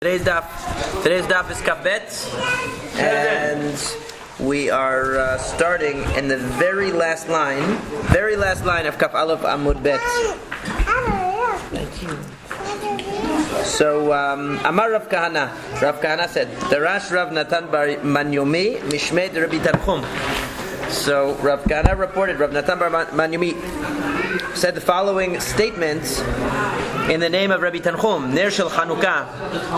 Today's daf is Kabet, and we are starting in the very last line of Kaf Aleph Amud Bet. Thank you. So, Amar Rav Kahana said, Darash Rav Natan bar Manyumi Mishmei Rabbi Tanchum. So Rav Kahana reported, Rav Natan bar Manyumi said the following statement in the name of Rabbi Tanchum: Ner shel Chanukah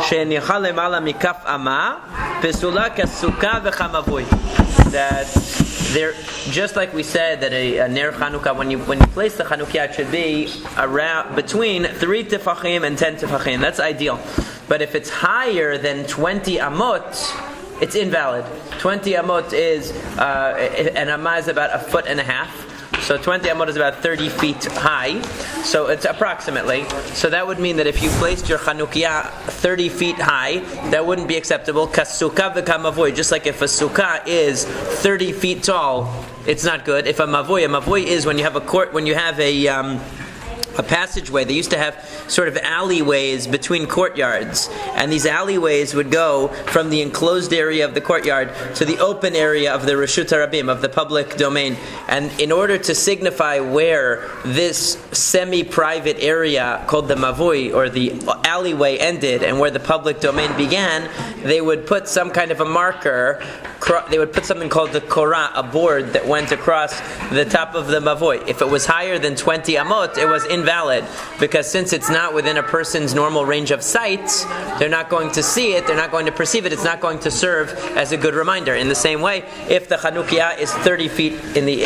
she'nichal lemala mikaf ama pesula kasuka v'chamavui. That there, just like we said that a ner Chanukah, when you place the Chanukah, it should be around between 3 tefachim and 10 tefachim. That's ideal. But if it's higher than 20 amot, it's invalid. 20 amot is an amma is about 1.5 feet. So 20 amot is about 30 feet high. So it's approximately. So that would mean that if you placed your Chanukiah 30 feet high, that wouldn't be acceptable. Kasuka v'kamavoy. Just like if a sukkah is 30 feet tall, it's not good. If a mavoy is when you have a court, when you have a passageway. They used to have sort of alleyways between courtyards, and these alleyways would go from the enclosed area of the courtyard to the open area of the Reshut HaRabim, of the public domain. And in order to signify where this semi-private area called the mavui, or the alleyway, ended and where the public domain began, they would put some kind of a marker. They would put something called the korah, a board that went across the top of the mavoi. If it was higher than 20 amot, it was invalid, because since it's not within a person's normal range of sight, they're not going to see it, they're not going to perceive it, it's not going to serve as a good reminder. In the same way, if the Chanukiah is 30 feet in the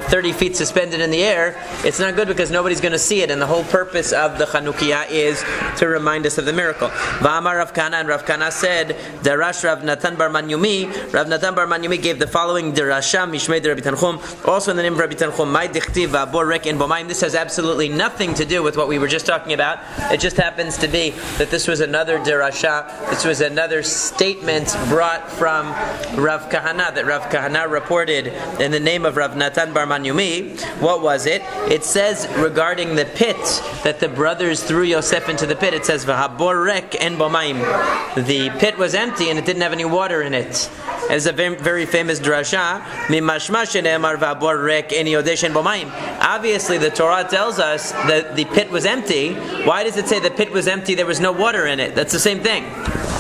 30 feet suspended in the air, it's not good because nobody's going to see it, and the whole purpose of the Chanukiah is to remind us of the miracle. Va'amar Rav Kahana, and Rav Kahana said, Darash Rav Natan bar Manyumi. Rav Natan bar Manyumi gave the following Darasha Mishmei Rabbi Tanchum, also in the name of Rabbi Tanchum. Mai dichtiv va'abor rek en bomayim. This has absolutely nothing to do with what we were just talking about. It just happens to be that this was another Darasha. This was another statement brought from Rav Kahana, that Rav Kahana reported in the name of Rav Natan bar Manyumi. What was it? It says regarding the pit that the brothers threw Yosef into the pit. It says v'habor rek en bomayim. The pit was empty and it didn't have any water in it. It's a very, very famous drasha. Obviously, the Torah tells us that the pit was empty. Why does it say the pit was empty? There was no water in it. That's the same thing.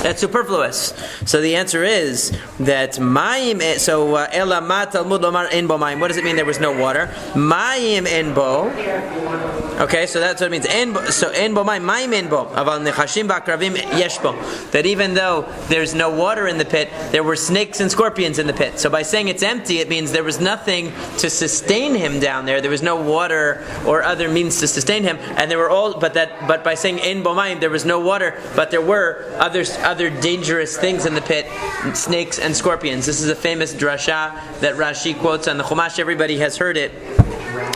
That's superfluous. So the answer is that mayim. So ela talmud lomar en bo mayim. What does it mean? There was no water. Mayim en bo. Okay, so that's what it means. So en bo mayim en bo. Aval nechashim ba'akravim yesh bo. That even though there's no water in the pit, there were snakes and scorpions in the pit. So by saying it's empty, it means there was nothing to sustain him down there. There was no water or other means to sustain him, and there were all. But by saying en bo mayim, there was no water, but there were other dangerous things in the pit, snakes and scorpions. This is a famous drasha that Rashi quotes on the Chumash. Everybody has heard it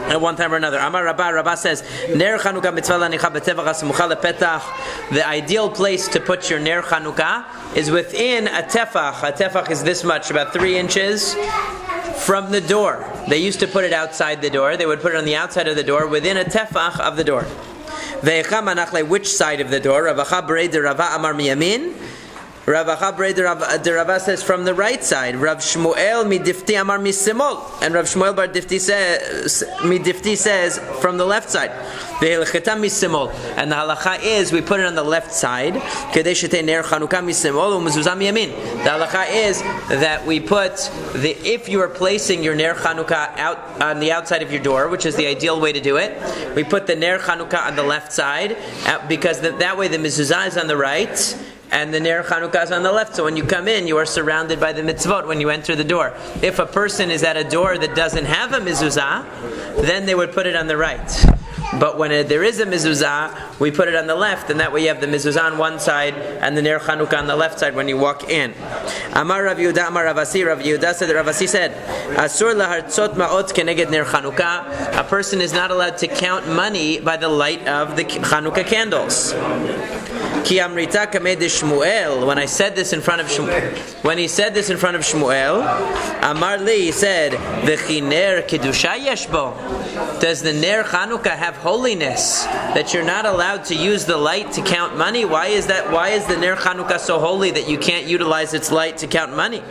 at one time or another. Amar Rabbah says, Ner Chanukah mitzvah lanicha b'tevach ha'smucha lepetach. The ideal place to put your Ner Chanukah is within a tefach. A tefach is this much, about 3 inches from the door. They used to put it outside the door. They would put it on the outside of the door, within a tefach of the door. Which side of the door? Ravacha Brei de Rava Amar Miyamin. Ravacha Brei de Rava says from the right side. Rav Shmuel Midifti Amar Misimol, and Rav Shmuel Bar Difti says from the left side. Ve'elcheta Misimol, and the halacha is we put it on the left side. Kedei shetei ner Chanukah Misimol u'mezuzah miyamin. The halacha is that we put if you are placing your ner Chanukah out on the outside of your door, which is the ideal way to do it, we put the ner Chanukah on the left side because that way the mezuzah is on the right and the Ner Chanukah is on the left. So when you come in, you are surrounded by the mitzvot when you enter the door. If a person is at a door that doesn't have a mezuzah, then they would put it on the right. But when there is a mezuzah, we put it on the left, and that way you have the mezuzah on one side and the Ner Chanukah on the left side when you walk in. Amar Rav Yehuda, Amar Ravasi. Rav Yehuda said, Ravasi said, Asur lahartzot ma'ot keneged Ner Chanukah. A person is not allowed to count money by the light of the Chanukah candles. Ki amrita kamei de Shmuel. When I said this in front of Shmuel, when he said this in front of Shmuel, Amar li, he said, V'chi ner kedusha yeshbo. Does the ner Chanukah have holiness that you're not allowed to use the light to count money? Why is that? Why is the ner Chanukah so holy that you can't utilize its light to count money?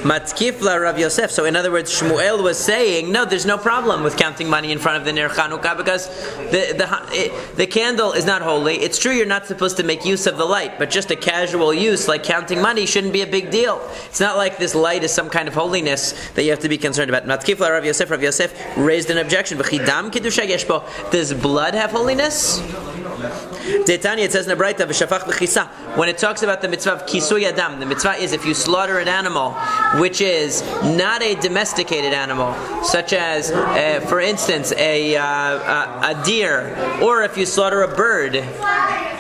Matkifla Rav Yosef. So in other words, Shmuel was saying, no, there's no problem with counting money in front of the Ner Chanukah because the candle is not holy. It's true you're not supposed to make use of the light, but just a casual use like counting money shouldn't be a big deal. It's not like this light is some kind of holiness that you have to be concerned about. Matkifla Rav Yosef. Rav Yosef raised an objection. Does blood have holiness? Detanya, it says in the Braita, v'shafach v'chisa. When it talks about the mitzvah of kisui adam, the mitzvah is if you slaughter an animal which is not a domesticated animal, such as, for instance, a deer, or if you slaughter a bird,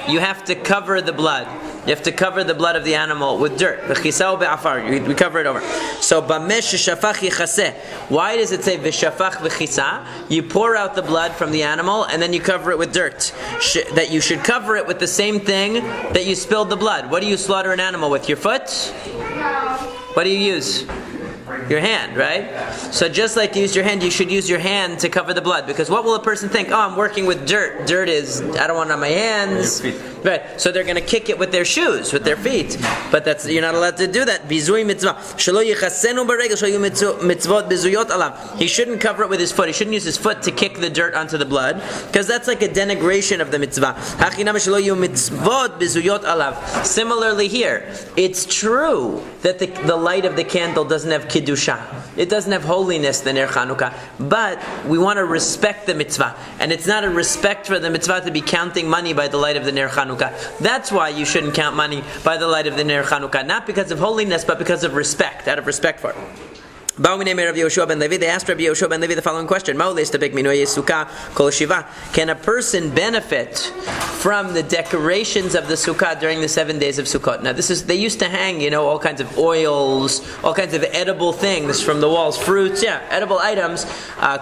you have to cover the blood. You have to cover the blood of the animal with dirt. V'chisa be'afar. We cover it over. So bamesh shafach yichaseh. Why does it say v'shafach v'chisa? You pour out the blood from the animal and then you cover it with dirt. That you should cover it with the same thing that you spilled the blood. What do you slaughter an animal with? Your foot? What do you use? Your hand, right? So just like you use your hand, you should use your hand to cover the blood. Because what will a person think? Oh, I'm working with dirt. Dirt is, I don't want it on my hands. Right. So they're going to kick it with their shoes, with their feet. But you're not allowed to do that. Bizui mitzvah. He shouldn't cover it with his foot. He shouldn't use his foot to kick the dirt onto the blood. Because that's like a denigration of the mitzvah. Similarly here, it's true that the light of the candle doesn't have Kiddusha. It doesn't have holiness, the Ner Chanukah. But we want to respect the mitzvah. And it's not a respect for the mitzvah to be counting money by the light of the Ner Chanukah. That's why you shouldn't count money by the light of the Ner Chanukah. Not because of holiness, but because of respect, out of respect for it. They asked Rabbi Yehoshua ben Levi the following question: Can a person benefit from the decorations of the sukkah during the 7 days of Sukkot? Now, they used to hang, all kinds of oils, all kinds of edible things from the walls, fruits, edible items,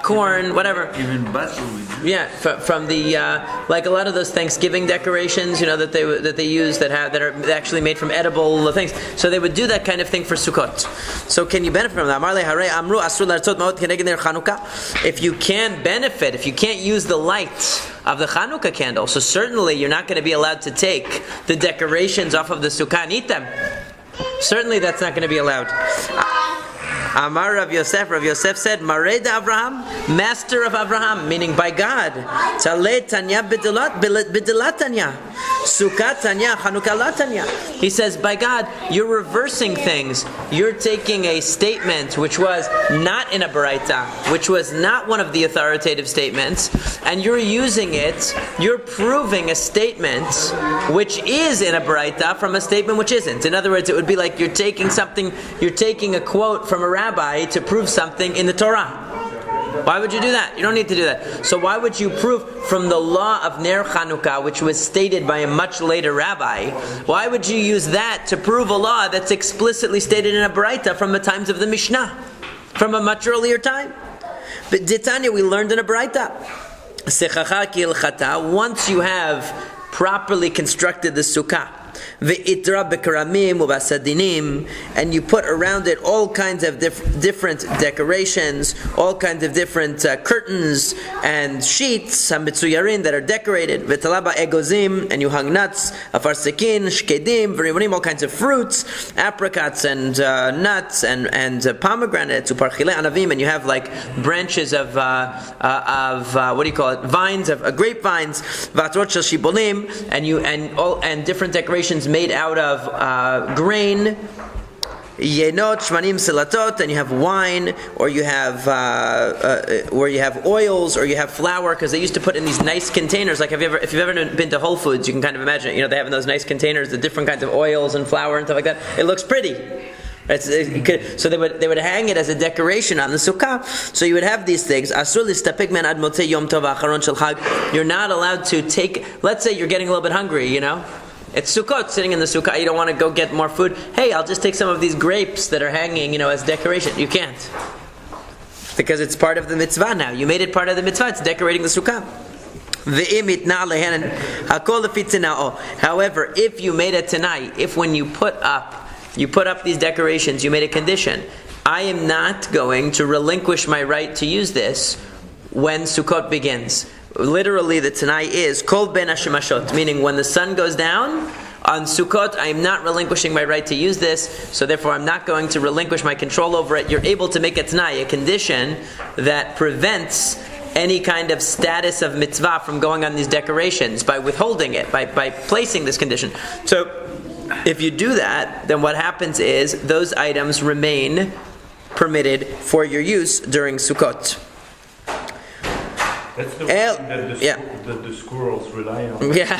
corn, whatever. Even butter. Yeah, from the like a lot of those Thanksgiving decorations, that they use that are actually made from edible things. So they would do that kind of thing for Sukkot. So can you benefit from that? If you can't benefit, if you can't use the light of the Chanukah candle, so certainly you're not going to be allowed to take the decorations off of the sukkah and eat them. Certainly that's not going to be allowed. Amar Rav Yosef said, Mared Avraham, master of Avraham, meaning by God. Taleh Tanya b'dilat Tanya. Sukkah Tanya, Chanukah la Tanya. He says, by God, you're reversing things. You're taking a statement which was not in a Baraita, which was not one of the authoritative statements, and you're using it, you're proving a statement which is in a Baraita from a statement which isn't. In other words, it would be like you're taking a quote from a rabbi to prove something in the Torah. Why would you do that? You don't need to do that. So why would you prove from the law of Ner Chanukah, which was stated by a much later rabbi, why would you use that to prove a law that's explicitly stated in a Baraita from the times of the Mishnah, from a much earlier time? But Ditanya, we learned in a Baraita. Once you have properly constructed the sukkah, and you put around it all kinds of different decorations, all kinds of different curtains and sheets that are decorated, and you hung nuts, afarsekin, shkedim, all kinds of fruits, apricots and nuts and pomegranates, and you have like branches of what do you call it, vines of grapevines, and different decorations made out of grain, yenot, shmanim, silatot, and you have wine, or you have oils, or you have flour, because they used to put in these nice containers. Like if you've ever been to Whole Foods, you can kind of imagine it. They have in those nice containers the different kinds of oils and flour and stuff like that. It looks pretty. So they would hang it as a decoration on the sukkah. So you would have these things. You're not allowed to take. Let's say you're getting a little bit hungry. It's Sukkot, sitting in the sukkah, you don't want to go get more food. Hey, I'll just take some of these grapes that are hanging, as decoration. You can't. Because it's part of the mitzvah now. You made it part of the mitzvah. It's decorating the sukkah. However, if you made a tanai, if when you put up these decorations, you made a condition, I am not going to relinquish my right to use this when Sukkot begins. Literally, the tanai is kol ben hashemashot, meaning when the sun goes down on Sukkot, I am not relinquishing my right to use this, so therefore I'm not going to relinquish my control over it. You're able to make a tanai, a condition that prevents any kind of status of mitzvah from going on these decorations by withholding it, by placing this condition. So, if you do that, then what happens is those items remain permitted for your use during Sukkot. That's the one that the squirrels rely on. Yeah.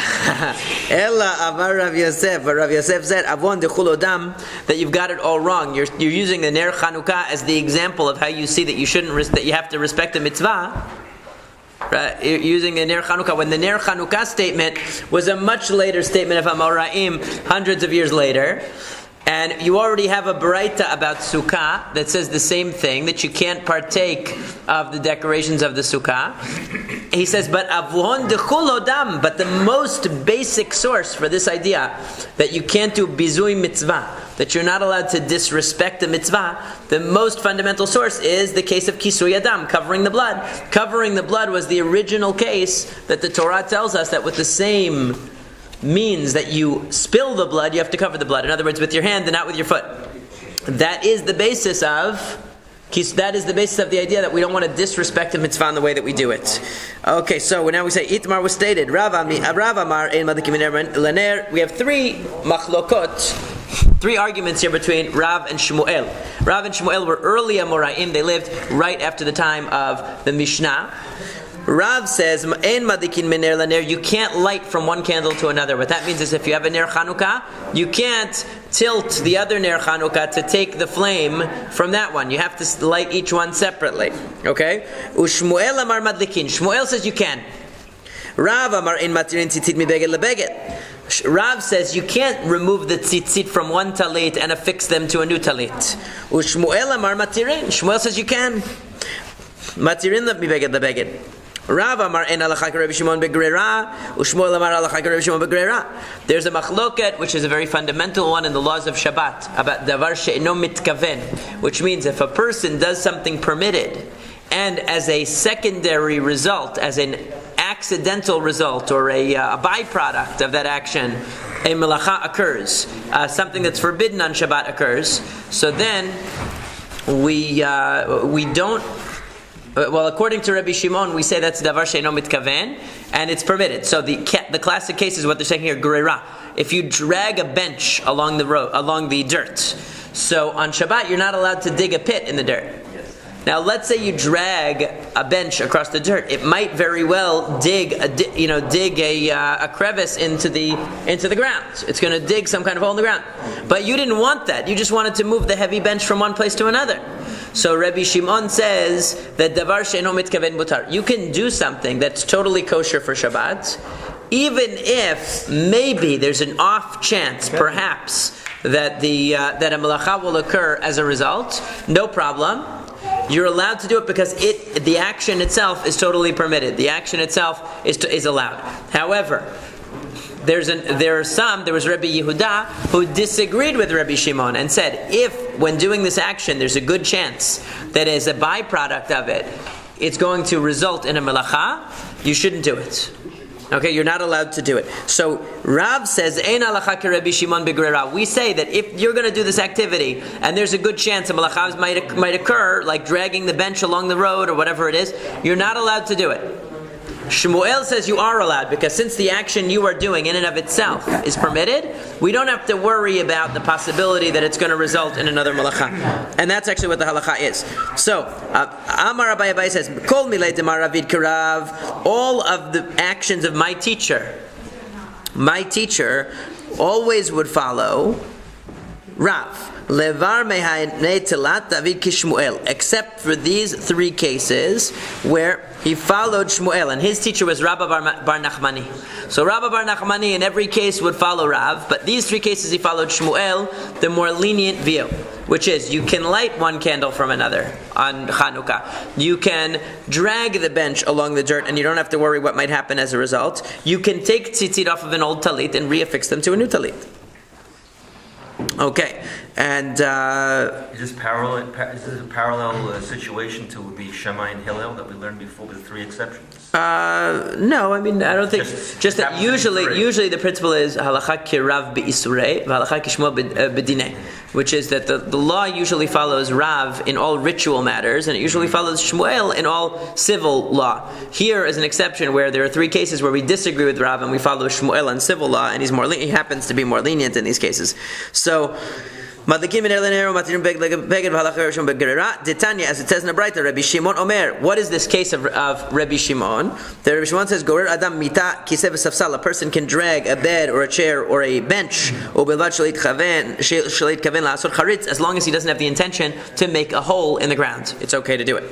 Ella Amar Rav Yosef. Rav Yosef said, "Avon dechul odam," that you've got it all wrong. You're using the Ner Chanukah as the example of how you see that you that you have to respect the mitzvah. Right? You're using the Ner Chanukah when the Ner Chanukah statement was a much later statement of Amoraim, hundreds of years later. And you already have a baraita about Sukkah that says the same thing, that you can't partake of the decorations of the Sukkah. He says, but avuhon dechul odam, but the most basic source for this idea that you can't do bizui mitzvah, that you're not allowed to disrespect the mitzvah, the most fundamental source is the case of kisui adam, covering the blood. Covering the blood was the original case that the Torah tells us that with the same means that you spill the blood, you have to cover the blood. In other words, with your hand and not with your foot. That is the basis of the idea that we don't want to disrespect the mitzvah in the way that we do it. Okay, so now we say Itmar was stated. Rav Amar ein madakim lener. We have three machlokot, three arguments here between Rav and Shmuel. Rav and Shmuel were early Amoraim. They lived right after the time of the Mishnah. Rav says, "Ein madikin mener laner." You can't light from one candle to another. What that means is, if you have a ner Chanukah, you can't tilt the other ner Chanukah to take the flame from that one. You have to light each one separately. Okay? Ushmuel amar madlikin. Shmuel says you can. Rav amar ein matirin tzitzit mibeged lebeged. Rav says you can't remove the tzitzit from one talit and affix them to a new talit. Ushmuel amar matirin. Shmuel says you can. Matirin mibeged lebeged. Rav Amar en alachak Rabbi Shimon begrera, u'Shmuel Amar alachak Rabbi Shimon begrera. There's a machloket, which is a very fundamental one in the laws of Shabbat, about davar she'eno mitkaven, which means if a person does something permitted, and as a secondary result, as an accidental result or a byproduct of that action, a melacha occurs, something that's forbidden on Shabbat occurs, so then we don't. Well, according to Rabbi Shimon, we say that's davar she'eno mitkaven, and it's permitted. So the classic case is what they're saying here, gerera. If you drag a bench along the road, along the dirt, so on Shabbat you're not allowed to dig a pit in the dirt. Now, let's say you drag a bench across the dirt. It might very well dig a crevice into the ground. It's going to dig some kind of hole in the ground. But you didn't want that. You just wanted to move the heavy bench from one place to another. So Rabbi Shimon says that davar she'eno mitkaven mutar. You can do something that's totally kosher for Shabbat, even if maybe there's an off chance, perhaps, that that a melacha will occur as a result. No problem. You're allowed to do it because the action itself is totally permitted. The action itself is allowed. However, there was Rabbi Yehuda who disagreed with Rabbi Shimon and said, if when doing this action there's a good chance that as a byproduct of it, it's going to result in a melacha, you shouldn't do it. Okay, you're not allowed to do it. So Rav says, Ein halacha ke Rabbi Shimon begrera. We say that if you're going to do this activity and there's a good chance a melacha might occur, like dragging the bench along the road or whatever it is, you're not allowed to do it. Shmuel says you are allowed, because since the action you are doing in and of itself is permitted, we don't have to worry about the possibility that it's going to result in another malacha. And that's actually what the halacha is. So, Amar Abai says, Kol milei demar Ravid karav, all of the actions of my teacher always would follow Rav. Levar mehaynei telat David kishmuel, except for these three cases where he followed Shmuel, and his teacher was Rabba Bar Nachmani. So Rabba Bar Nachmani in every case would follow Rav, but these three cases he followed Shmuel, the more lenient view, which is you can light one candle from another on Chanukah. You can drag the bench along the dirt, and you don't have to worry what might happen as a result. You can take tzitzit off of an old talit and reaffix them to a new talit. Okay, and is this parallel? Is this a parallel situation to be Shammai and Hillel that we learned before with three exceptions? No, I mean I don't think. Just that usually the principle is halacha kirav beisurei, halacha kishmuel bedinei, which is that the law usually follows Rav in all ritual matters, and it usually follows Shmuel in all civil law. Here is an exception where there are three cases where we disagree with Rav and we follow Shmuel on civil law, and he happens to be more lenient in these cases. So. Madlikim in Elenero, Matirim Beged V'Halachar Begerera. Titania, as it says in the Braita, Rabbi Shimon Omer. What is this case of Rabbi Shimon? The Rabbi Shimon says, Gorer Adam Mita Kiseh V'Safsal. A person can drag a bed or a chair or a bench, Ubelvad Shalit Kaven La'asor Charitz, as long as he doesn't have the intention to make a hole in the ground. It's okay to do it.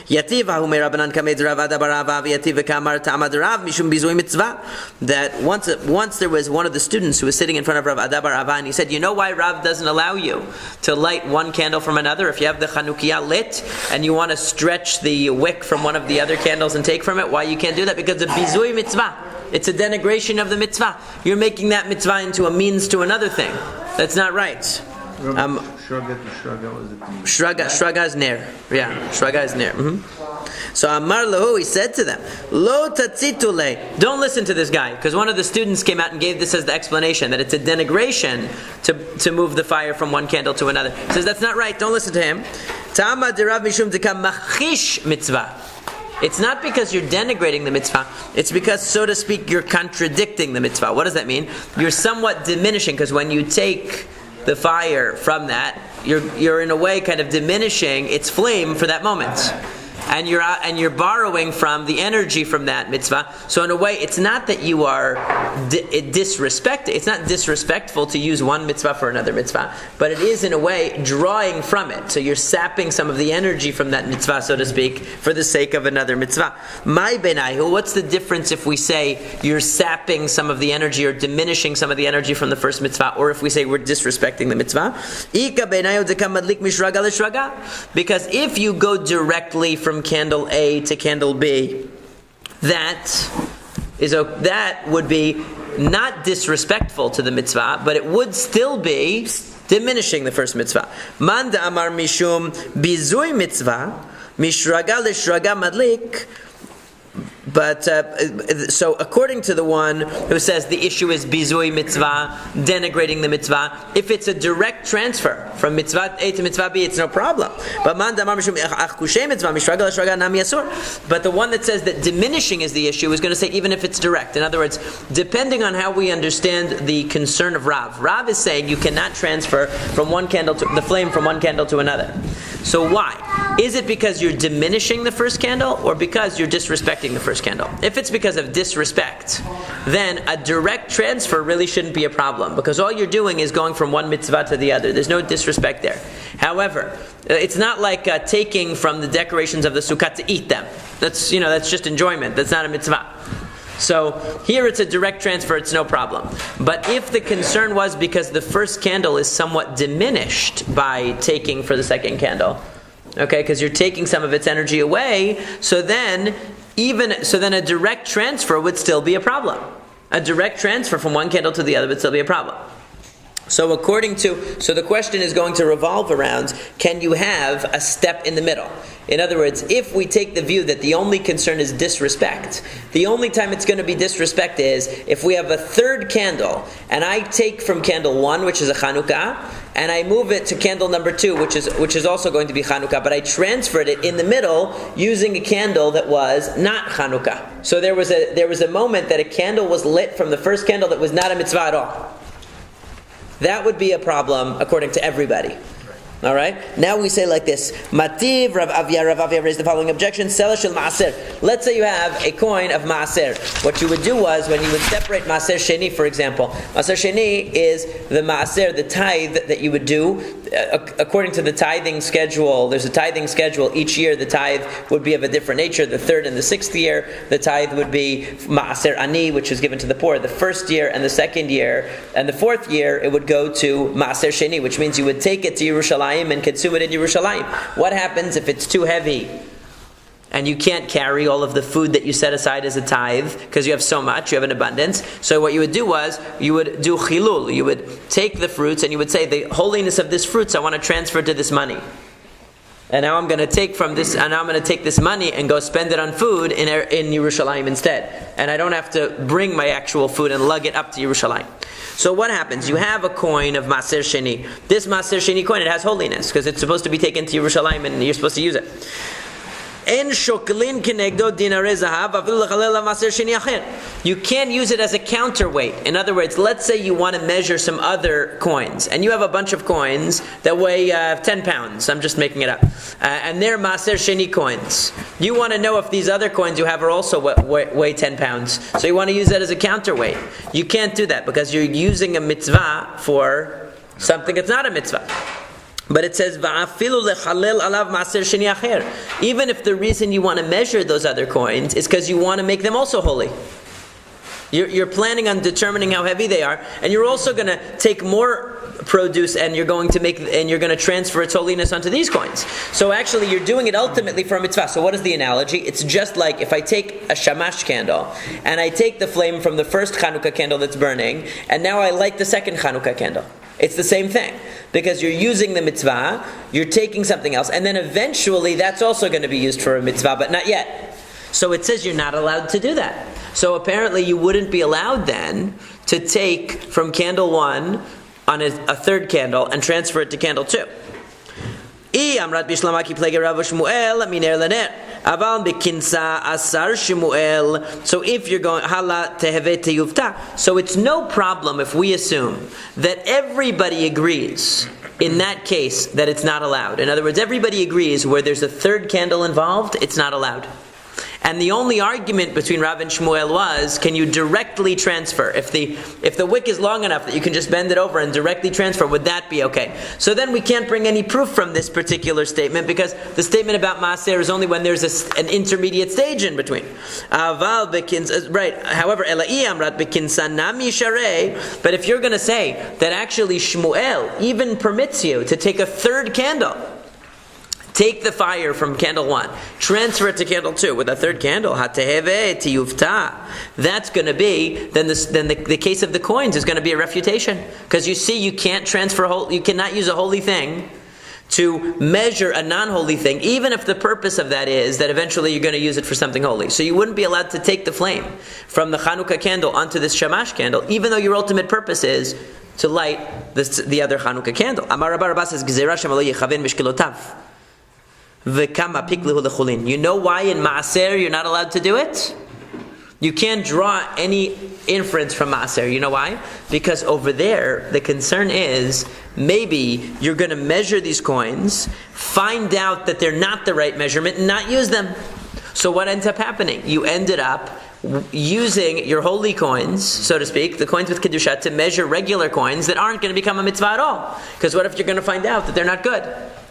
Yativ Hahumer Rabbanan Kamed Rav Adabarava Yativ Kamar Tamad Rav Mishum Bizui Mitzvah. That once there was one of the students who was sitting in front of Rav Adabarava, and he said, you know why Rav doesn't allow you to light one candle from another? If you have the Chanukiah lit and you want to stretch the wick from one of the other candles and take from it, why you can't do that? Because the bizui mitzvah, it's a denigration of the mitzvah. You're making that mitzvah into a means to another thing. That's not right. Shraga is ner. Yeah, Shraga is ner. So Amar Lahu, he said to them, Lo tatzitule. Don't listen to this guy, because one of the students came out and gave this as the explanation, that it's a denigration to move the fire from one candle to another. He says that's not right, don't listen to him. Ta'ama derav mishum dekam machish mitzvah. It's not because you're denigrating the mitzvah, it's because, so to speak, you're contradicting the mitzvah. What does that mean? You're somewhat diminishing, because when you take the fire from that, you're in a way kind of diminishing its flame for that moment. And you're borrowing from the energy from that mitzvah. So in a way, it's not that you are disrespect. It's not disrespectful to use one mitzvah for another mitzvah, but it is in a way drawing from it. So you're sapping some of the energy from that mitzvah, so to speak, for the sake of another mitzvah. My benayhu, what's the difference if we say you're sapping some of the energy or diminishing some of the energy from the first mitzvah, or if we say we're disrespecting the mitzvah? Because if you go directly from candle A to candle B, that would be not disrespectful to the mitzvah, but it would still be diminishing the first mitzvah. Manda amar mishum bizui mitzvah mishraga lishraga madlik. But so according to the one who says the issue is bizui mitzvah, denigrating the mitzvah, if it's a direct transfer from mitzvah A to mitzvah B, it's no problem. But the one that says that diminishing is the issue is going to say even if it's direct. In other words, depending on how we understand the concern of Rav. Rav is saying you cannot transfer from one candle to the flame from one candle to another. So why? Is it because you're diminishing the first candle, or because you're disrespecting the first candle? If it's because of disrespect, then a direct transfer really shouldn't be a problem, because all you're doing is going from one mitzvah to the other. There's no disrespect there. However, it's not like taking from the decorations of the sukkah to eat them. That's just enjoyment. That's not a mitzvah. So here it's a direct transfer, it's no problem. But if the concern was because the first candle is somewhat diminished by taking for the second candle, okay, because you're taking some of its energy away, so then a direct transfer would still be a problem. A direct transfer from one candle to the other would still be a problem. So the question is going to revolve around, can you have a step in the middle? In other words, if we take the view that the only concern is disrespect, the only time it's going to be disrespect is if we have a third candle, and I take from candle 1, which is a Chanukah, and I move it to candle number 2, which is also going to be Chanukah, but I transferred it in the middle using a candle that was not Chanukah. So there was a moment that a candle was lit from the first candle that was not a mitzvah at all. That would be a problem according to everybody. All right. Now we say like this: Mativ Rav Avia raised the following objection: Selah shel maaser. Let's say you have a coin of maaser. What you would do was, when you would separate maaser sheni, for example, maaser sheni is the maaser, the tithe that you would do according to the tithing schedule. There's a tithing schedule. Each year, the tithe would be of a different nature. The third and the sixth year, the tithe would be maaser ani, which is given to the poor. The first year and the second year and the fourth year, it would go to maaser sheni, which means you would take it to Yerushalayim and consume it in Yerushalayim. What happens if it's too heavy and you can't carry all of the food that you set aside as a tithe because you have so much, you have an abundance? So what you would do was, you would do chilul. You would take the fruits and you would say, the holiness of this fruits I want to transfer to this money. And now I'm going to take from this, and now I'm going to take this money and go spend it on food in Yerushalayim instead. And I don't have to bring my actual food and lug it up to Yerushalayim. So what happens? You have a coin of Maser Sheni. This Maser Sheni coin, it has holiness because it's supposed to be taken to Yerushalayim and you're supposed to use it. You can't use it as a counterweight. In other words, let's say you want to measure some other coins, and you have a bunch of coins that weigh 10 pounds. I'm just making it up. And they're Maser Sheni coins. You want to know if these other coins you have are also weigh 10 pounds. So you want to use that as a counterweight. You can't do that because you're using a mitzvah for something that's not a mitzvah. But it says, even if the reason you want to measure those other coins is because you want to make them also holy. You're planning on determining how heavy they are, and you're also going to take more produce and you're going to transfer its holiness onto these coins. So actually you're doing it ultimately for a mitzvah. So what is the analogy? It's just like if I take a shamash candle and I take the flame from the first Chanukah candle that's burning, and now I light the second Chanukah candle. It's the same thing. Because you're using the mitzvah, you're taking something else, and then eventually that's also going to be used for a mitzvah, but not yet. So it says you're not allowed to do that. So apparently you wouldn't be allowed then to take from candle 1 on a third candle and transfer it to candle 2. So if you're going so it's no problem if we assume that everybody agrees in that case that it's not allowed. In other words, everybody agrees where there's a third candle involved, it's not allowed. And the only argument between Rav and Shmuel was, can you directly transfer? If the wick is long enough that you can just bend it over and directly transfer, would that be okay? So then we can't bring any proof from this particular statement because the statement about Maaser is only when there's an intermediate stage in between. Right. However, but if you're going to say that actually Shmuel even permits you to take a third candle, take the fire from candle 1, transfer it to candle 2 with a third candle. That's going to be then the case of the coins is going to be a refutation because you see you can't you cannot use a holy thing to measure a non-holy thing, even if the purpose of that is that eventually you're going to use it for something holy. So you wouldn't be allowed to take the flame from the Chanukah candle onto this Shamash candle, even though your ultimate purpose is to light the other Chanukah candle. Amar Rabba Rabba says, you know why in Maaser you're not allowed to do it? You can't draw any inference from Maaser. You know why? Because over there, the concern is maybe you're going to measure these coins, find out that they're not the right measurement, and not use them. So what ends up happening? You ended up using your holy coins, so to speak, the coins with Kedusha, to measure regular coins that aren't going to become a mitzvah at all. Because what if you're going to find out that they're not good?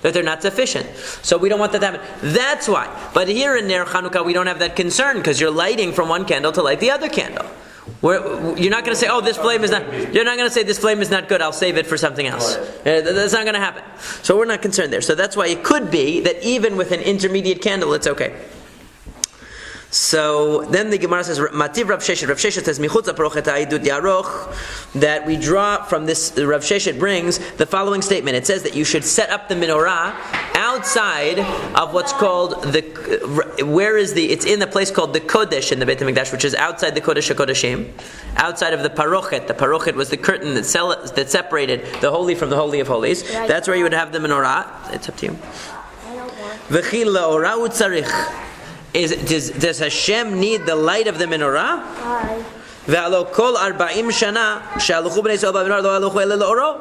That they're not sufficient. So we don't want that to happen. That's why. But here in Ner Chanukah, we don't have that concern because you're lighting from one candle to light the other candle. You're not going to say, oh, this flame is not, you're not going to say this flame is not good, I'll save it for something else. That's not going to happen. So we're not concerned there. So that's why it could be that even with an intermediate candle, it's okay. So then the Gemara says, Mativ Rav Sheshet. Rav Sheshet says, Michutz Parochet Ha'idut Yaroch, that we draw from this, Rav Sheshet brings the following statement. It says that you should set up the menorah outside of what's called it's in the place called the Kodesh in the Beit HaMikdash, which is outside the Kodesh HaKodeshim, outside of the Parochet. The Parochet was the curtain that separated the Holy from the Holy of Holies. That's where you would have the menorah. It's up to you. V'chi la'ora u'tzarich. Does Hashem need the light of the menorah? Ve'alo kol 40 shana she'aluchu bnei Yisrael b'menorah lo aluchu ela le'oro.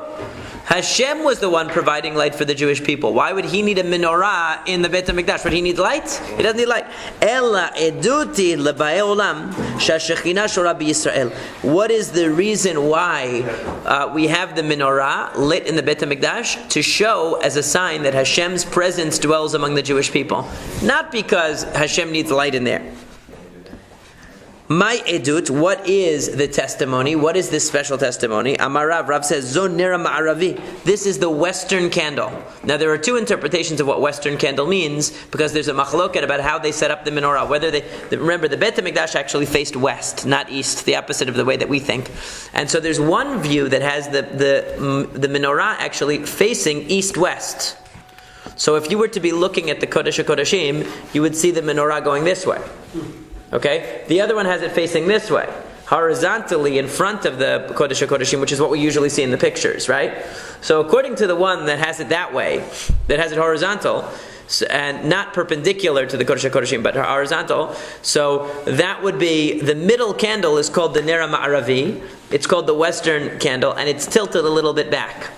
Hashem was the one providing light for the Jewish people. Why would He need a menorah in the Beit HaMikdash? Would He need light? He doesn't need light. Ella eduti lebaei olam shashechina shora b'Yisrael. What is the reason why we have the menorah lit in the Beit HaMikdash? To show as a sign that Hashem's presence dwells among the Jewish people. Not because Hashem needs light in there. My edut, what is the testimony? What is this special testimony? Amar Rav says, Zon nera ma'aravi. This is the western candle. Now there are two interpretations of what western candle means, because there's a machloket about how they set up the menorah. Whether remember, the Beit HaMikdash actually faced west, not east, the opposite of the way that we think. And so there's one view that has the menorah actually facing east-west. So if you were to be looking at the Kodesh HaKodeshim, you would see the menorah going this way. Okay? The other one has it facing this way, horizontally in front of the Kodesh HaKodeshim, which is what we usually see in the pictures, right? So according to the one that has it that way, that has it horizontal, and not perpendicular to the Kodesh HaKodeshim, but horizontal, so that would be, the middle candle is called the Nera Ma'aravi, it's called the western candle, and it's tilted a little bit back.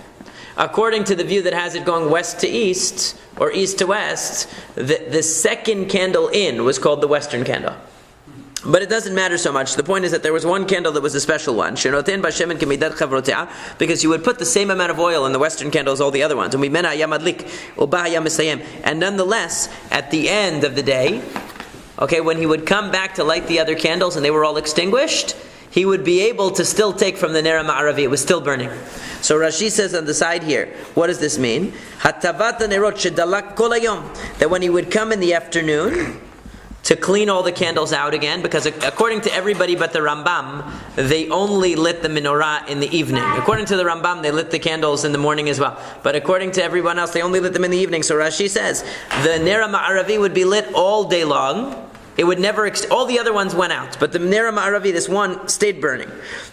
According to the view that has it going west to east, or east to west, the second candle in was called the western candle. But it doesn't matter so much. The point is that there was one candle that was a special one. Because you would put the same amount of oil in the western candle as all the other ones. And nonetheless, at the end of the day, okay, when he would come back to light the other candles and they were all extinguished, he would be able to still take from the Nera Ma'aravi. It was still burning. So Rashi says on the side here, what does this mean? That when he would come in the afternoon to clean all the candles out again, because according to everybody but the Rambam, they only lit the menorah in the evening. According to the Rambam, they lit the candles in the morning as well. But according to everyone else, they only lit them in the evening. So Rashi says, the Nera Ma'aravi would be lit all day long. It would never, all the other ones went out. But the Nera Ma'aravi, this one, stayed burning.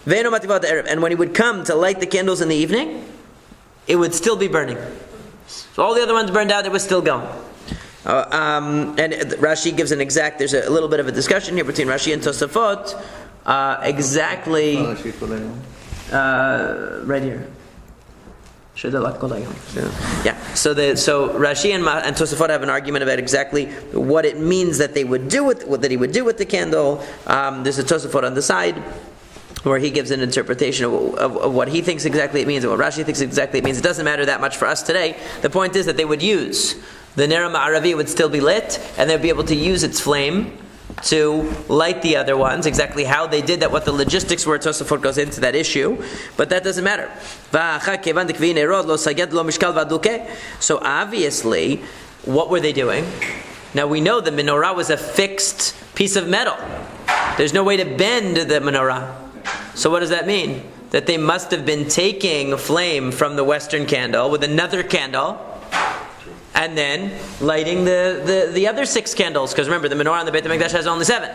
And when he would come to light the candles in the evening, it would still be burning. So all the other ones burned out, it was still going. And Rashi gives an exact, there's a little bit of a discussion here between Rashi and Tosafot, exactly, right here. Yeah. So Rashi and Tosafot have an argument about exactly what it means that they would do with, that he would do with the candle. There's a Tosafot on the side where he gives an interpretation of what he thinks exactly it means and what Rashi thinks exactly it means. It doesn't matter that much for us today. The point is that they would use the Nera Ma'aravi would still be lit, and they'd be able to use its flame to light the other ones. Exactly how they did that, what the logistics were, Tosafot goes into that issue, but that doesn't matter. So obviously, what were they doing? Now we know the menorah was a fixed piece of metal. There's no way to bend the menorah. So what does that mean? That they must have been taking flame from the western candle with another candle, and then lighting the other 6 candles, because remember the menorah on the Beit HaMikdash has only 7.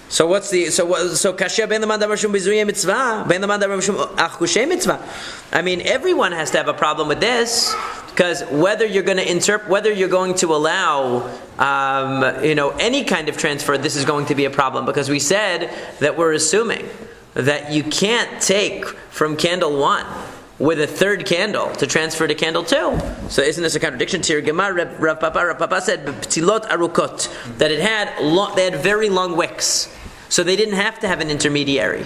So what's the kashya ben laman davar shum bizuyeh mitzvah ben laman davar shum achushay mitzvah? I mean, everyone has to have a problem with this, because whether you're going to allow any kind of transfer, this is going to be a problem, because we said that we're assuming that you can't take from candle 1 with a third candle to transfer to candle 2. So isn't this a contradiction to your Gemara? Rav Papa said ptilot arukot, that they had very long wicks, so they didn't have to have an intermediary.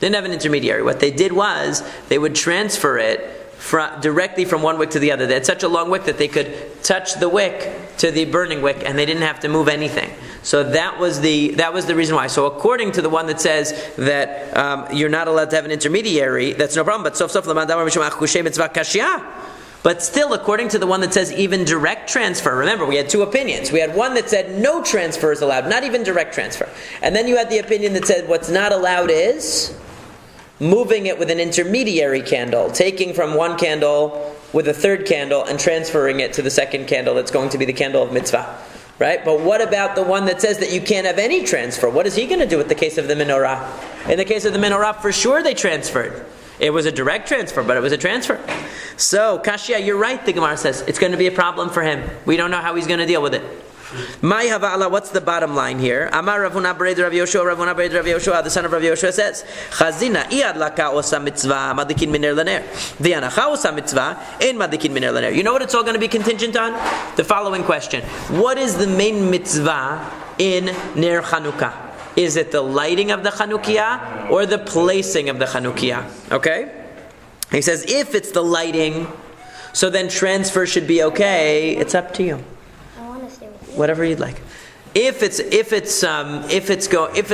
What they did was they would transfer it directly from one wick to the other. They had such a long wick that they could touch the wick to the burning wick, and they didn't have to move anything. So that was the reason why. So according to the one that says that you're not allowed to have an intermediary, that's no problem. But still, according to the one that says even direct transfer, remember we had 2 opinions. We had one that said no transfer is allowed, not even direct transfer. And then you had the opinion that said what's not allowed is moving it with an intermediary candle, taking from one candle with a third candle and transferring it to the second candle that's going to be the candle of mitzvah. Right? But what about the one that says that you can't have any transfer? What is he going to do with the case of the menorah? In the case of the menorah, for sure they transferred. It was a direct transfer, but it was a transfer. So, Kashya, you're right, the Gemara says. It's going to be a problem for him. We don't know how he's going to deal with it. My Hava'ala, what's the bottom line here? Amar Rav Huna Bered Rav Yoshua, Rav Huna Bered Rav Yoshua, the son of Rav Yoshua says, Chazina, Iyad laka osa mitzvah, madikin miner laner. V'yanacha osa mitzvah, ein madikin miner laner. You know what it's all going to be contingent on? The following question. What is the main mitzvah in Ner Chanukah? Is it the lighting of the Chanukiah or the placing of the Chanukiah? Okay? He says, if it's the lighting, so then transfer should be okay. It's up to you. I want to stay with you. Whatever you'd like. If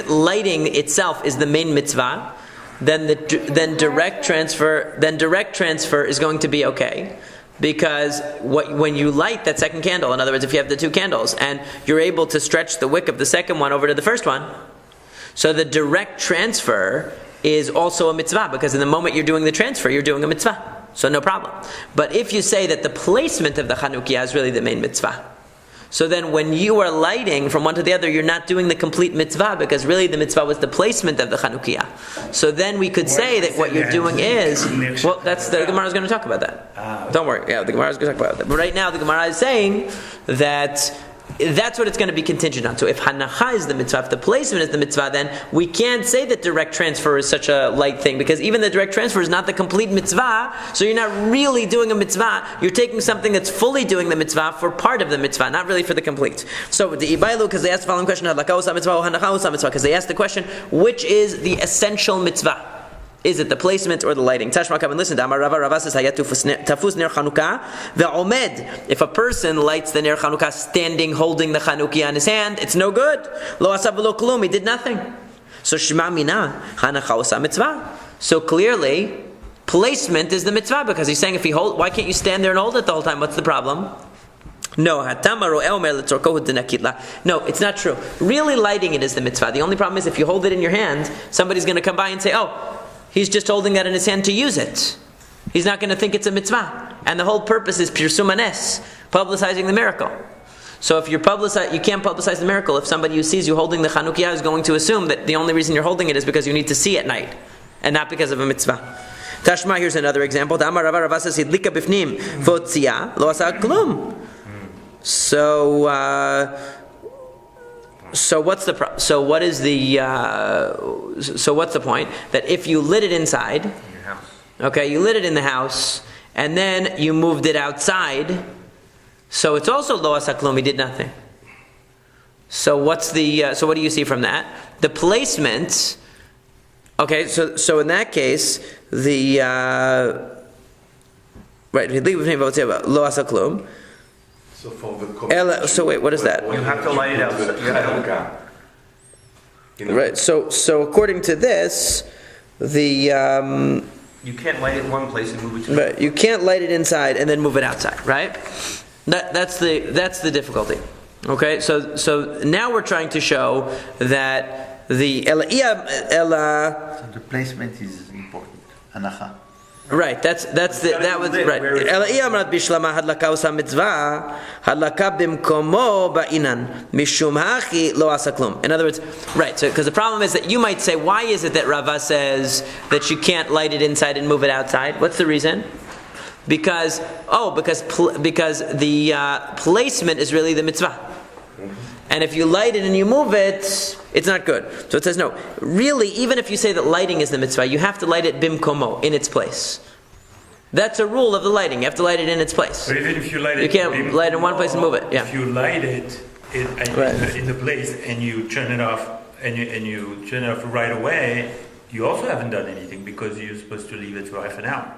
lighting itself is the main mitzvah, then direct transfer is going to be okay. Because when you light that second candle, in other words, if you have the two candles and you're able to stretch the wick of the second one over to the first one, so the direct transfer is also a mitzvah, because in the moment you're doing the transfer, you're doing a mitzvah. So no problem. But if you say that the placement of the Chanukiah is really the main mitzvah, so then when you are lighting from one to the other, you're not doing the complete mitzvah, because really the mitzvah was the placement of the Chanukiah. So then we could say that what you're doing is, well, that's the Gemara is going to talk about that. Don't worry, the Gemara is going to talk about that. But right now the Gemara is saying that that's what it's going to be contingent on. So if hanacha is the mitzvah, if the placement is the mitzvah, then we can't say that direct transfer is such a light thing, because even the direct transfer is not the complete mitzvah, so you're not really doing a mitzvah. You're taking something that's fully doing the mitzvah for part of the mitzvah, not really for the complete. So the Ibailu, because they asked the following question, because they asked the question, which is the essential mitzvah? Is it the placement or the lighting? Tashma, come and listen. Rava says, tafus ner Chanukah ve'omed. If a person lights the ner Chanukah standing, holding the Chanukiah in his hand, it's no good. Lo asav v'lo klum. He did nothing. So shema mina hanacha osa mitzvah. So clearly, placement is the mitzvah, because he's saying if he hold, why can't you stand there and hold it the whole time? What's the problem? No, it's not true. Really lighting it is the mitzvah. The only problem is if you hold it in your hand, somebody's going to come by and say, oh, he's just holding that in his hand to use it. He's not going to think it's a mitzvah. And the whole purpose is pirsumanes, publicizing the miracle. So if you can't publicize the miracle if somebody who sees you holding the Chanukiah is going to assume that the only reason you're holding it is because you need to see at night, and not because of a mitzvah. Tashma, here's another example. So what's the point? That if you lit it inside, In your house. okay, you lit it in the house, and then you moved it outside, so it's also lo asa klum, he did nothing. So what do you see from that? The placement. Okay, so in that case, the right, lo asa klum. So wait, what is that? You have to light it outside. Right. So according to this, You can't light it in one place and move it to right, you can't light it inside and then move it outside, right? That's the difficulty. Okay. So now we're trying to show that the So the placement is important. Hanacha. right, that was right. Elai amrat bishlama hadlaka osa mitzvah hadlaka bimkomo ba'inan mishum hachi lo asa klum. In other words, right. So because the problem is that you might say, why is it that Rava says that you can't light it inside and move it outside? What's the reason? Because the placement is really the mitzvah. And if you light it and you move it, it's not good. So it says no. Really, even if you say that lighting is the mitzvah, you have to light it bimkomo, in its place. That's a rule of the lighting. You have to light it in its place. But even if you light it, you can't light it in one place and move it. Yeah. If you light it Right. in the place and you turn it off and you turn it off right away, you also haven't done anything, because you're supposed to leave it for half an hour,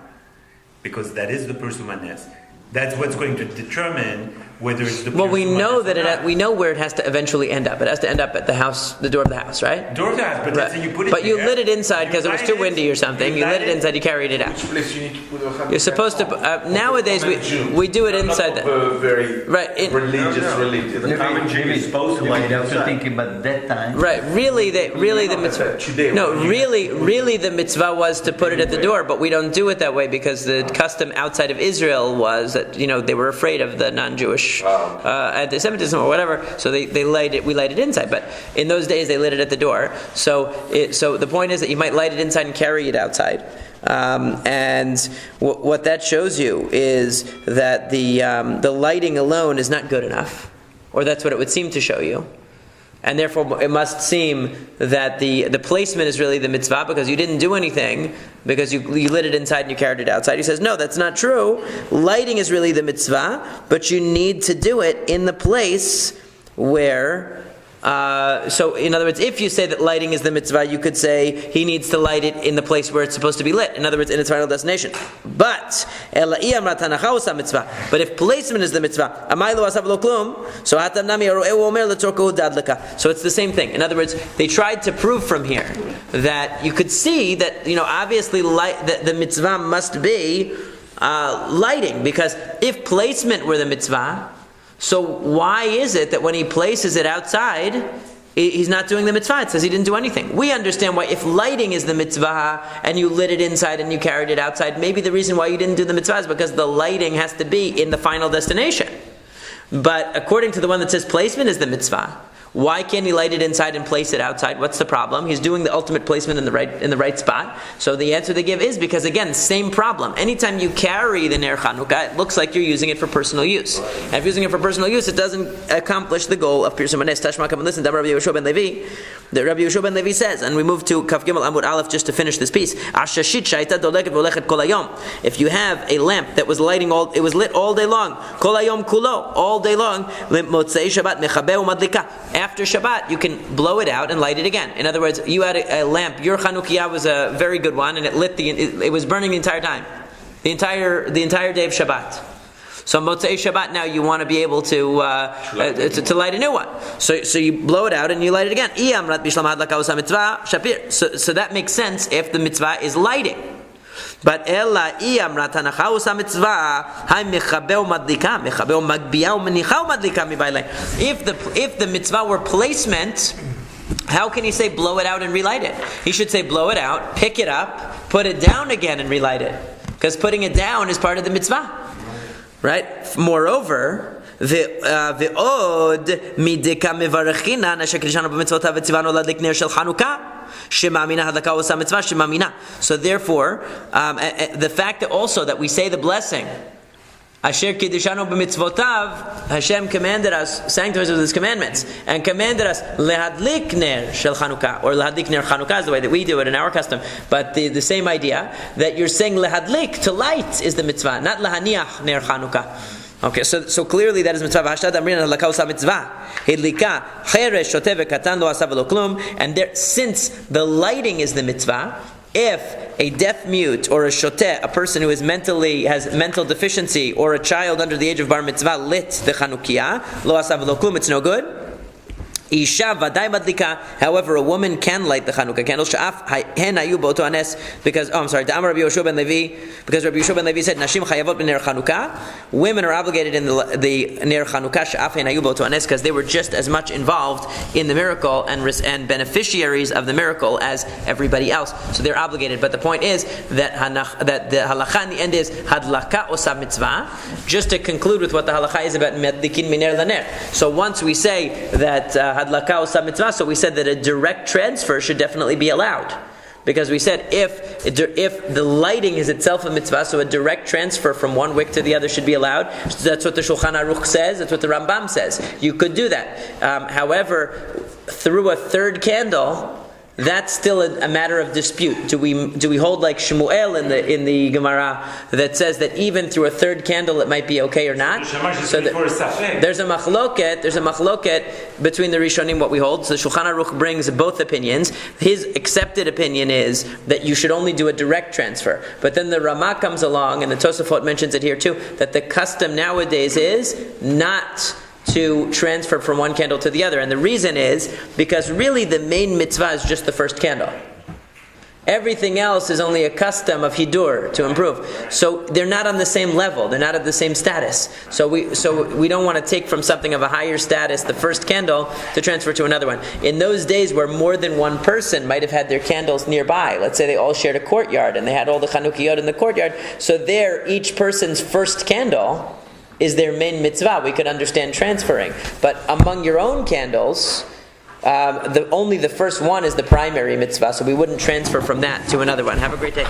because that is the persumanes. That's what's going to determine whether it's the. Well, we know persumanes or that not. we know where it has to eventually end up. It has to end up at the house, the door of the house, right? Door of the house, but Right. let's say you put it But you there, lit it inside because it you was light too it, windy or something. You lit it inside, you carried it out. Which place you need to put the You're supposed to. Nowadays, we do it inside. Not of a very Right. religious No. religion. The common Jew is supposed to light it You have to outside. think about that time. Right, really the mitzvah. Today, No, really the mitzvah was to put it at the door, but we don't do it that way because the custom outside of Israel was that they were afraid of the non-Jewish anti-Semitism or whatever, so we light it inside. But in those days they lit it at the door. So the point is that you might light it inside and carry it outside. And what that shows you is that the lighting alone is not good enough. or that's what it would seem to show you. And therefore, it must seem that the placement is really the mitzvah because you didn't do anything, because you lit it inside and you carried it outside. He says, no, that's not true. Lighting is really the mitzvah, but you need to do it in the place where... so, in other words, if you say that lighting is the mitzvah, you could say he needs to light it in the place where it's supposed to be lit. In other words, in its final destination. But if placement is the mitzvah, so it's the same thing. In other words, they tried to prove from here that you could see that, obviously the mitzvah must be lighting, because if placement were the mitzvah, so why is it that when he places it outside, he's not doing the mitzvah? It says he didn't do anything. We understand why, if lighting is the mitzvah and you lit it inside and you carried it outside, maybe the reason why you didn't do the mitzvah is because the lighting has to be in the final destination. But according to the one that says placement is the mitzvah, why can't he light it inside and place it outside? What's the problem? He's doing the ultimate placement in the right spot. So the answer they give is because, again, same problem. Anytime you carry the Ner Chanukah, it looks like you're using it for personal use. And if you're using it for personal use, it doesn't accomplish the goal of Pirsum Hanes. Tashma, come and listen. Rabbi Yehoshua ben Levi. The Rabbi Yehoshua ben Levi says, and we move to Kaf Gimel Amud Aleph just to finish this piece. If you have a lamp that was lit all day long, kol hayom kulo, all day long, motzei Shabbat mechabeh umadlika. After Shabbat, you can blow it out and light it again. In other words, you had a lamp. Your Chanukiah was a very good one, and it was burning the entire time, the entire day of Shabbat. So Motzei Shabbat, now you want to be able to light a new one. So you blow it out and you light it again. So that makes sense if the mitzvah is lighting. But if the mitzvah were placement, how can he say blow it out and relight it? He should say blow it out, pick it up, put it down again and relight it, because putting it down is part of the mitzvah, right? Moreover, ועוד מדקה מברכינה נשק ראשנו במצוותיו וציוונו להדליק נר של חנוכה שמאמינה הדלקה עושה מצווה שמאמינה. So therefore, the fact that also that we say the blessing Asher Kiddishanu b'mitzvotav, Hashem commanded us, sanctified us with His commandments, and commanded us lehadlik ner shel Chanukah, or lehadlik ner Chanukah is the way that we do it in our custom. But the same idea that you're saying lehadlik, to light, is the mitzvah, not lehaniach ner Chanukah. Okay, so clearly that is mitzvah. V'hashtad amrin halakha usa mitzvah. Hidlika cheresh shoteh v'katan lo asa v'lo klum. And there, since the lighting is the mitzvah, if a deaf mute or a shoteh, a person who has mental deficiency, or a child under the age of bar mitzvah lit the Chanukiah, lo asa v'lo klum, it's no good. Isha vaday madlika. However, a woman can light the Chanukah candles. Sha'af hen hayu bo'oto hanes. Because Ta'amar Rabbi Yehoshua ben Levi. Because Rabbi Yehoshua ben Levi said, Nashim chayavot b'ner Chanukah. Women are obligated in the ner Chanukah. Sha'af hen hayu bo'oto hanes, because they were just as much involved in the miracle and beneficiaries of the miracle as everybody else. So they're obligated. But the point is that the halacha in the end is hadlaka osa mitzvah. Just to conclude with what the halacha is about medlikin miner laner. So once we say that hadlaka osa mitzvah, so we said that a direct transfer should definitely be allowed, because we said if the lighting is itself a mitzvah, so a direct transfer from one wick to the other should be allowed. So that's what the Shulchan Aruch says. That's what the Rambam says. You could do that. However, through a third candle, that's still a matter of dispute. Do we hold like Shmuel in the Gemara that says that even through a third candle it might be okay or not? So there's a machloket between the Rishonim what we hold. So the Shulchan Aruch brings both opinions. His accepted opinion is that you should only do a direct transfer. But then the Ramah comes along, and the Tosafot mentions it here too, that the custom nowadays is not to transfer from one candle to the other. And the reason is because really the main mitzvah is just the first candle. Everything else is only a custom of hidur, to improve. So they're not on the same level. They're not at the same status. So we don't want to take from something of a higher status, the first candle, to transfer to another one. In those days where more than one person might have had their candles nearby, let's say they all shared a courtyard and they had all the Chanukiyot in the courtyard, so there each person's first candle is their main mitzvah. We could understand transferring. But among your own candles, only the first one is the primary mitzvah, so we wouldn't transfer from that to another one. Have a great day.